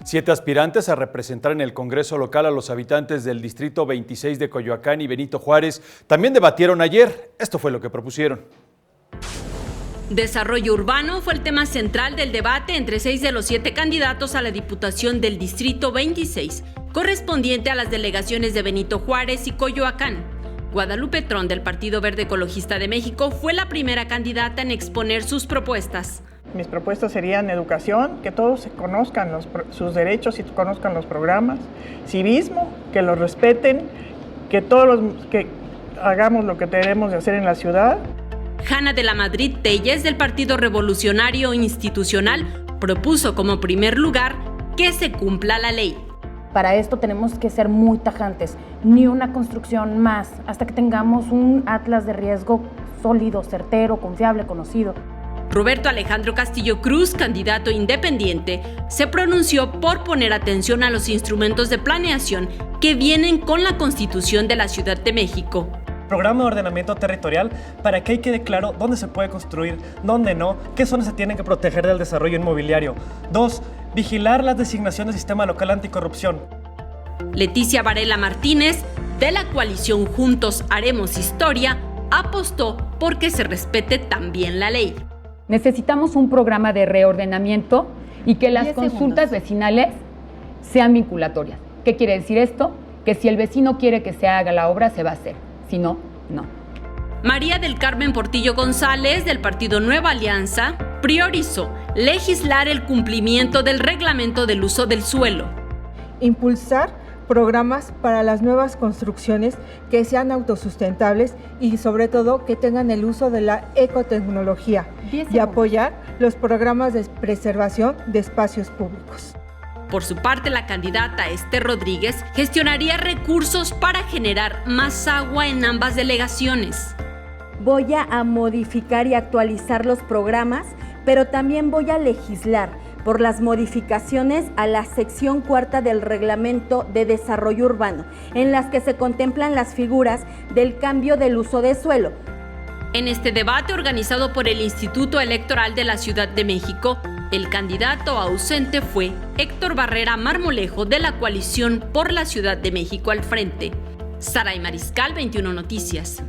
7 aspirantes a representar en el Congreso local a los habitantes del Distrito 26 de Coyoacán y Benito Juárez también debatieron ayer. Esto fue lo que propusieron. Desarrollo urbano fue el tema central del debate entre 6 de los 7 candidatos a la Diputación del Distrito 26, correspondiente a las delegaciones de Benito Juárez y Coyoacán. Guadalupe Trón, del Partido Verde Ecologista de México, fue la primera candidata en exponer sus propuestas. Mis propuestas serían educación, que todos conozcan sus derechos y conozcan los programas, civismo, que los respeten, que hagamos lo que tenemos de hacer en la ciudad. Hanna de la Madrid Telles, del Partido Revolucionario Institucional, propuso como primer lugar que se cumpla la ley. Para esto tenemos que ser muy tajantes, ni una construcción más, hasta que tengamos un atlas de riesgo sólido, certero, confiable, conocido. Roberto Alejandro Castillo Cruz, candidato independiente, se pronunció por poner atención a los instrumentos de planeación que vienen con la Constitución de la Ciudad de México. Programa de ordenamiento territorial para que quede claro dónde se puede construir, dónde no, qué zonas se tienen que proteger del desarrollo inmobiliario. 2. Vigilar las designaciones del Sistema Local Anticorrupción. Leticia Varela Martínez, de la coalición Juntos Haremos Historia, apostó por que se respete también la ley. Necesitamos un programa de reordenamiento y que las consultas vecinales sean vinculatorias. ¿Qué quiere decir esto? Que si el vecino quiere que se haga la obra, se va a hacer. Si no, no. María del Carmen Portillo González, del Partido Nueva Alianza, priorizó legislar el cumplimiento del reglamento del uso del suelo. Impulsar programas para las nuevas construcciones que sean autosustentables y sobre todo que tengan el uso de la ecotecnología y apoyar los programas de preservación de espacios públicos. Por su parte, la candidata Esther Rodríguez gestionaría recursos para generar más agua en ambas delegaciones. Voy a modificar y actualizar los programas, pero también voy a legislar por las modificaciones a la sección 4 del Reglamento de Desarrollo Urbano, en las que se contemplan las figuras del cambio del uso de suelo. En este debate organizado por el Instituto Electoral de la Ciudad de México, el candidato ausente fue Héctor Barrera Marmolejo, de la coalición por la Ciudad de México al frente. Saray Mariscal, 21 Noticias.